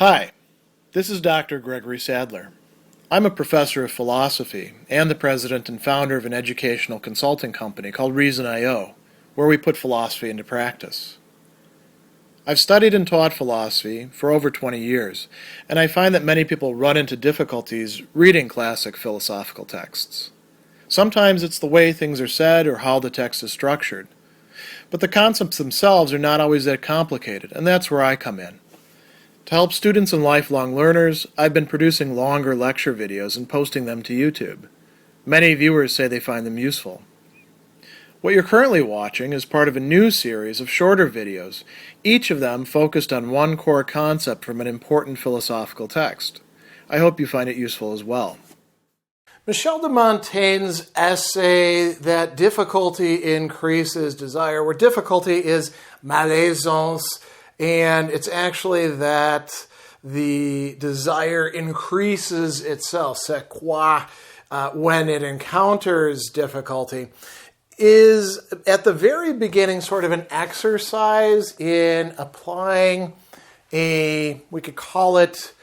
Hi, this is Dr. Gregory Sadler. I'm a professor of philosophy and the president and founder of an educational consulting company called Reason.io, where we put philosophy into practice. I've studied and taught philosophy for over 20 years, and I find that many people run into difficulties reading classic philosophical texts. Sometimes it's the way things are said or how the text is structured. But the concepts themselves are not always that complicated, and that's where I come in. To help students and lifelong learners, I've been producing longer lecture videos and posting them to YouTube. Many viewers say they find them useful. What you're currently watching is part of a new series of shorter videos, each of them focused on one core concept from an important philosophical text. I hope you find it useful as well. Michel de Montaigne's essay that difficulty increases desire, where difficulty is Malaisance, and it's actually that the desire increases itself, s'accroit, when it encounters difficulty, is at the very beginning sort of an exercise in applying we could call it,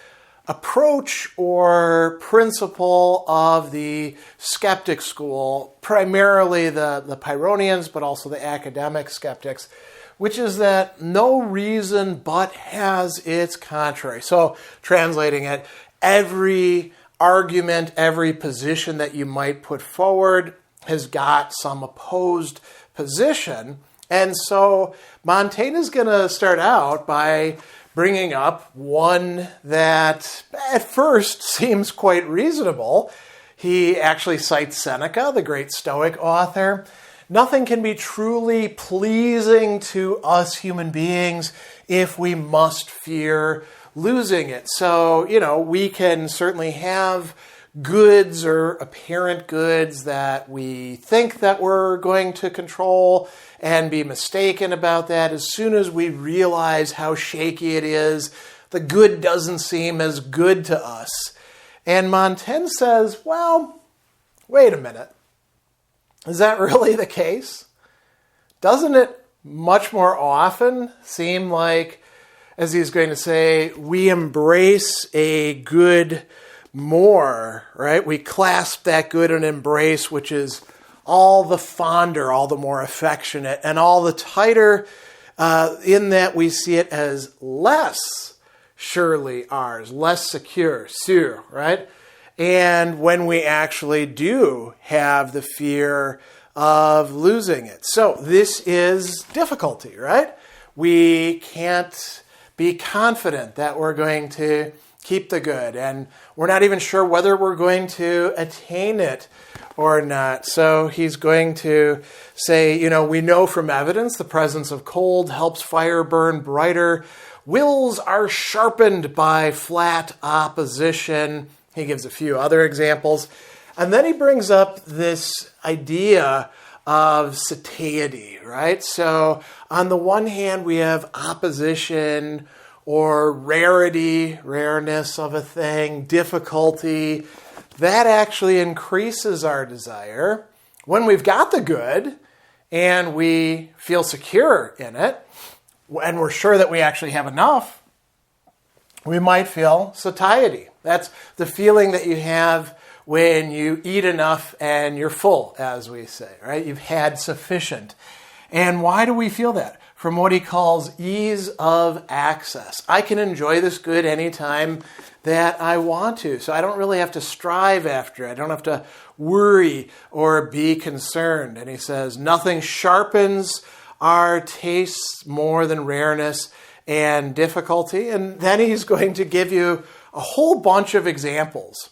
approach or principle of the Skeptic school, primarily the Pyrrhonians, but also the academic skeptics, which is that no reason but has its contrary. So, translating it, every argument, every position that you might put forward has got some opposed position. And so Montaigne is going to start out by bringing up one that at first seems quite reasonable. He actually cites Seneca, the great Stoic author. Nothing can be truly pleasing to us human beings if we must fear losing it. So, we can certainly have goods or apparent goods that we think that we're going to control and be mistaken about that. As soon as we realize how shaky it is, the good doesn't seem as good to us. And Montaigne says, well, wait a minute. Is that really the case? Doesn't it much more often seem like, as he's going to say, we embrace a good more, right? We clasp that good and embrace, which is all the fonder, all the more affectionate, and all the tighter in that we see it as less surely ours, less secure, sûr, right? And when we actually do have the fear of losing it. So this is difficulty, right? We can't be confident that we're going to keep the good, and we're not even sure whether we're going to attain it or not. So he's going to say, we know from evidence the presence of cold helps fire burn brighter. Wills are sharpened by flat opposition. He gives a few other examples. And then he brings up this idea of satiety, right? So on the one hand, we have opposition or rareness of a thing, difficulty. That actually increases our desire. When we've got the good and we feel secure in it, and we're sure that we actually have enough, we might feel satiety. That's the feeling that you have when you eat enough and you're full, as we say, right? You've had sufficient. And why do we feel that? From what he calls ease of access. I can enjoy this good anytime that I want to. So I don't really have to strive after it. I don't have to worry or be concerned. And he says, nothing sharpens our tastes more than rareness and difficulty. And then he's going to give you a whole bunch of examples,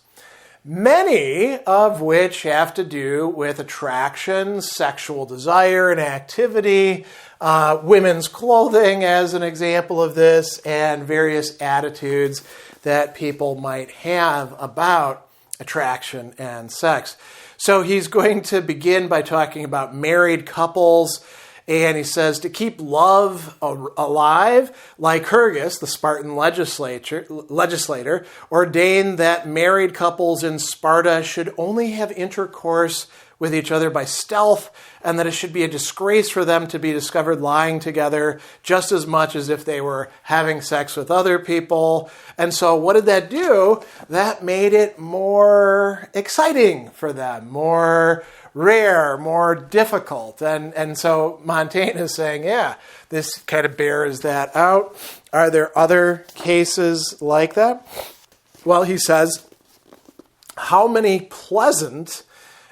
many of which have to do with attraction, sexual desire, and activity, women's clothing as an example of this, and various attitudes that people might have about attraction and sex. So he's going to begin by talking about married couples. And he says, to keep love alive, Lycurgus, the Spartan legislator, ordained that married couples in Sparta should only have intercourse with each other by stealth, and that it should be a disgrace for them to be discovered lying together just as much as if they were having sex with other people. And so what did that do? That made it more exciting for them, more rare, more difficult. And so Montaigne is saying, yeah, this kind of bears that out. Are there other cases like that? Well, he says, how many pleasant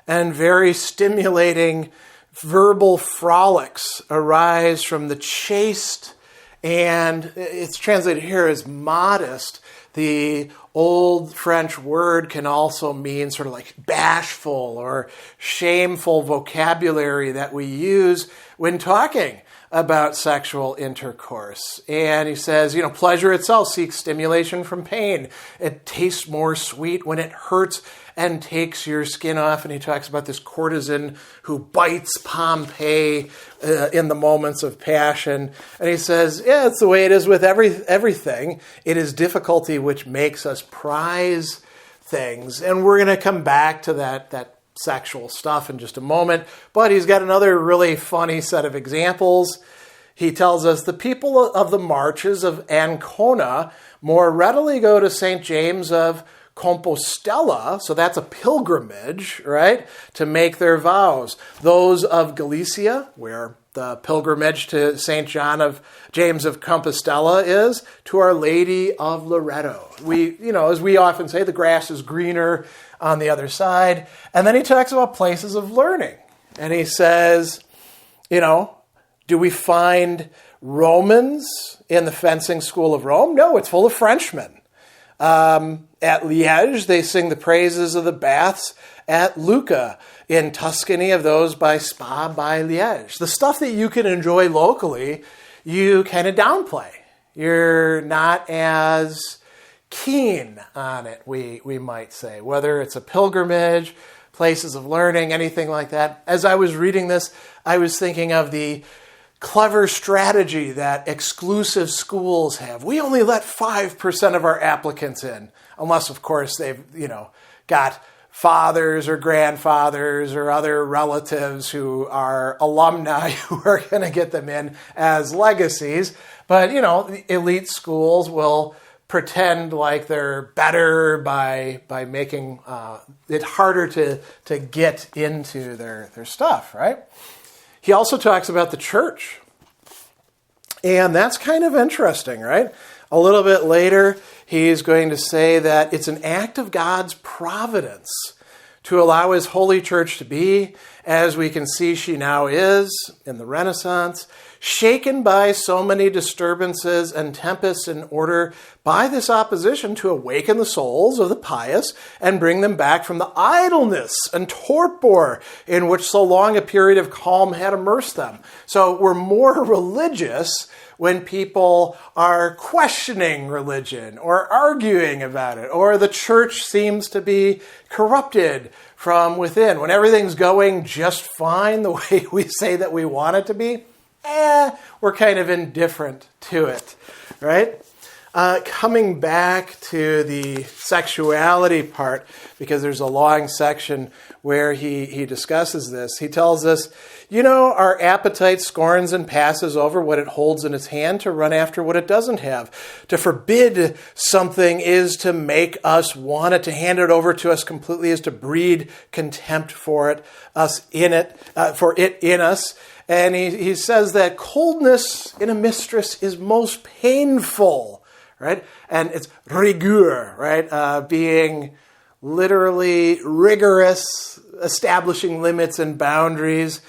and very stimulating verbal frolics arise from the chaste, and it's translated here as modest. The old French word can also mean sort of like bashful or shameful vocabulary that we use when talking about sexual intercourse. And he says, pleasure itself seeks stimulation from pain. It tastes more sweet when it hurts and takes your skin off. And he talks about this courtesan who bites Pompey in the moments of passion. And he says, yeah, it's the way it is with everything. It is difficulty which makes us prize things. And we're going to come back to that sexual stuff in just a moment. But he's got another really funny set of examples. He tells us the people of the marches of Ancona more readily go to St. James of Compostela, so that's a pilgrimage, right, to make their vows. Those of Galicia, where the pilgrimage to St. James of Compostela is, to Our Lady of Loreto. As we often say, the grass is greener on the other side. And then he talks about places of learning. And he says, do we find Romans in the fencing school of Rome? No, it's full of Frenchmen. At Liège, they sing the praises of the baths at Lucca. In Tuscany, of those by Spa by Liège. The stuff that you can enjoy locally, you kind of downplay. You're not as keen on it, we might say. Whether it's a pilgrimage, places of learning, anything like that. As I was reading this, I was thinking of the clever strategy that exclusive schools have. We only let 5% of our applicants in, unless, of course, they've, got fathers or grandfathers or other relatives who are alumni who are going to get them in as legacies. But, the elite schools will pretend like they're better by making it harder to get into their stuff, right? He also talks about the church. And that's kind of interesting, right? A little bit later, he's going to say that it's an act of God's providence to allow his holy church to be, as we can see she now is in the Renaissance, shaken by so many disturbances and tempests, in order by this opposition to awaken the souls of the pious and bring them back from the idleness and torpor in which so long a period of calm had immersed them. So we're more religious when people are questioning religion or arguing about it, or the church seems to be corrupted from within. When everything's going just fine the way we say that we want it to be, we're kind of indifferent to it, right? Coming back to the sexuality part, because there's a long section where he discusses this. He tells us, our appetite scorns and passes over what it holds in its hand to run after what it doesn't have. To forbid something is to make us want it. To hand it over to us completely is to breed contempt for it in us. And he says that coldness in a mistress is most painful, right? And it's rigueur, right? Being literally rigorous, establishing limits and boundaries.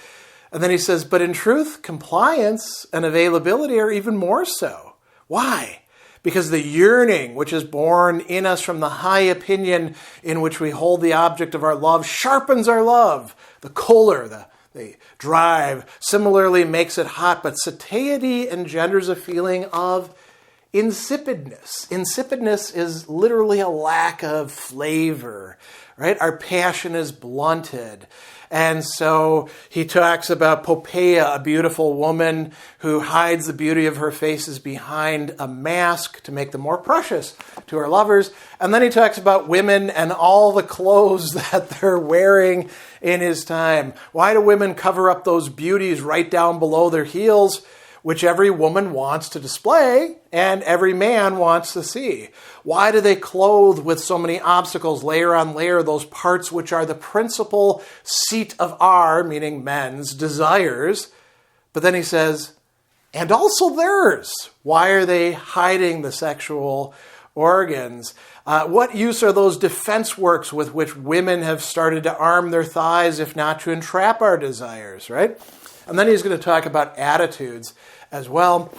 And then he says, but in truth, compliance and availability are even more so. Why? Because the yearning which is born in us from the high opinion in which we hold the object of our love sharpens our love. The choler, the drive, similarly makes it hot, but satiety engenders a feeling of insipidness. Insipidness is literally a lack of flavor, right? Our passion is blunted. And so he talks about Poppaea, a beautiful woman who hides the beauty of her faces behind a mask to make them more precious to her lovers. And then he talks about women and all the clothes that they're wearing in his time. Why do women cover up those beauties right down below their heels, which every woman wants to display and every man wants to see? Why do they clothe with so many obstacles, layer on layer, those parts which are the principal seat of our, meaning men's, desires? But then he says, and also theirs. Why are they hiding the sexual organs? What use are those defense works with which women have started to arm their thighs, if not to entrap our desires, right? And then he's going to talk about attitudes as well.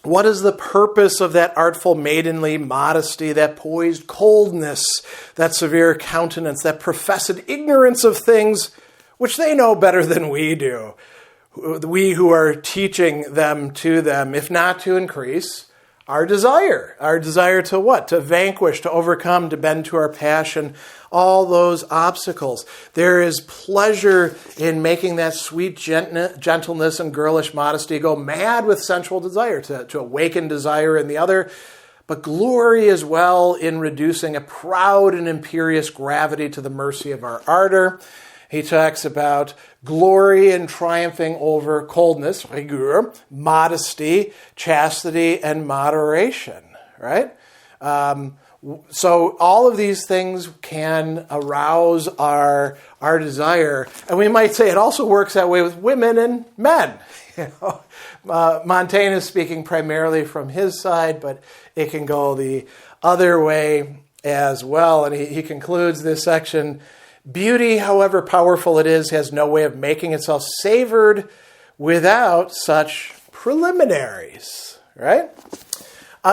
What is the purpose of that artful maidenly modesty, that poised coldness, that severe countenance, that professed ignorance of things which they know better than we do? We who are teaching them to them, if not to increase our desire to what? To vanquish, to overcome, to bend to our passion, all those obstacles. There is pleasure in making that sweet gentleness and girlish modesty go mad with sensual desire, to awaken desire in the other, but glory as well in reducing a proud and imperious gravity to the mercy of our ardor. He talks about glory in triumphing over coldness, rigueur, modesty, chastity, and moderation, right? So all of these things can arouse our desire. And we might say it also works that way with women and men. Montaigne is speaking primarily from his side, but it can go the other way as well. And he concludes this section, beauty, however powerful it is, has no way of making itself savored without such preliminaries, right?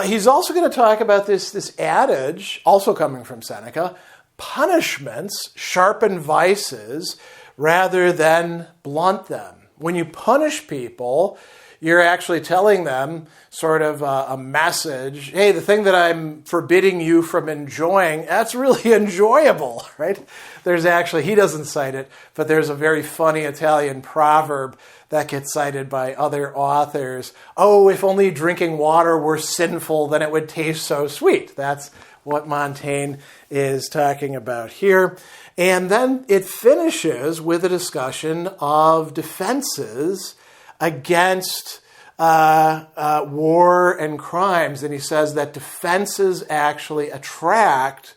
He's also going to talk about this adage, also coming from Seneca, punishments sharpen vices rather than blunt them. When you punish people, you're actually telling them sort of a message, hey, the thing that I'm forbidding you from enjoying, that's really enjoyable, right? There's actually, he doesn't cite it, but there's a very funny Italian proverb that gets cited by other authors. Oh, if only drinking water were sinful, then it would taste so sweet. That's what Montaigne is talking about here. And then it finishes with a discussion of defenses against war and crimes. And he says that defenses actually attract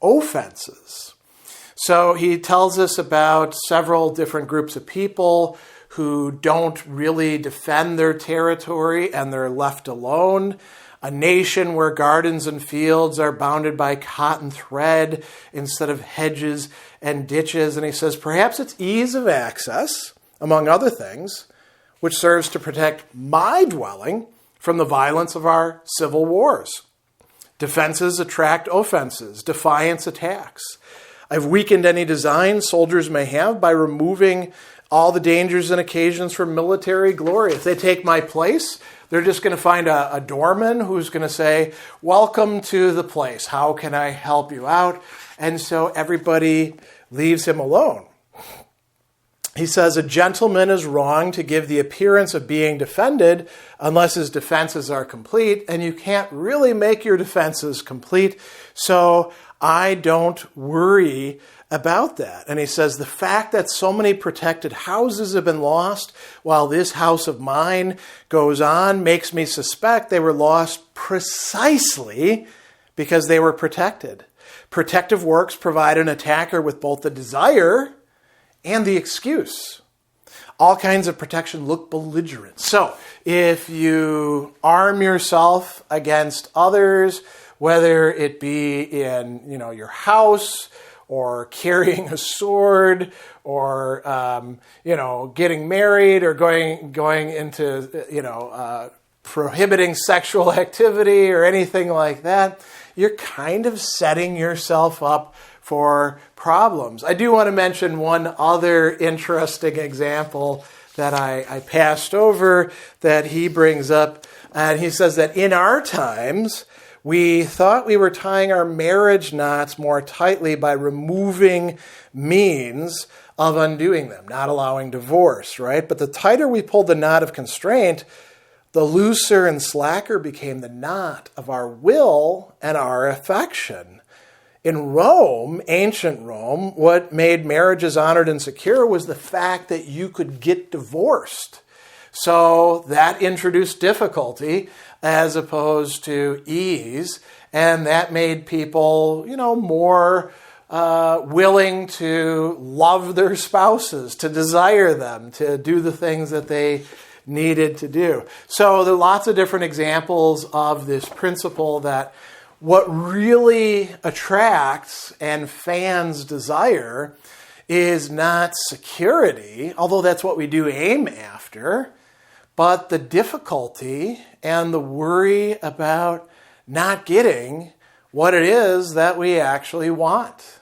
offenses. So he tells us about several different groups of people who don't really defend their territory and they're left alone. A nation where gardens and fields are bounded by cotton thread instead of hedges and ditches. And he says perhaps it's ease of access, among other things, which serves to protect my dwelling from the violence of our civil wars. Defenses attract offenses, defiance attacks. I've weakened any design soldiers may have by removing all the dangers and occasions for military glory. If they take my place, they're just going to find a doorman who's going to say, welcome to the place. How can I help you out? And so everybody leaves him alone. He says, a gentleman is wrong to give the appearance of being defended unless his defenses are complete, and you can't really make your defenses complete, so I don't worry about that. And he says, the fact that so many protected houses have been lost while this house of mine goes on makes me suspect they were lost precisely because they were protected. Protective works provide an attacker with both the desire and the excuse. All kinds of protection look belligerent. So if you arm yourself against others, whether it be in your house or carrying a sword or getting married or going into prohibiting sexual activity or anything like that, you're kind of setting yourself up for problems. I do want to mention one other interesting example that I passed over that he brings up And he says that in our times, we thought we were tying our marriage knots more tightly by removing means of undoing them, not allowing divorce, right? But the tighter we pulled the knot of constraint, the looser and slacker became the knot of our will and our affection. In Rome, ancient Rome, what made marriages honored and secure was the fact that you could get divorced. So that introduced difficulty as opposed to ease, and that made people, more willing to love their spouses, to desire them, to do the things that they needed to do. So there are lots of different examples of this principle that what really attracts and fans desire is not security, although that's what we do aim after, but the difficulty and the worry about not getting what it is that we actually want.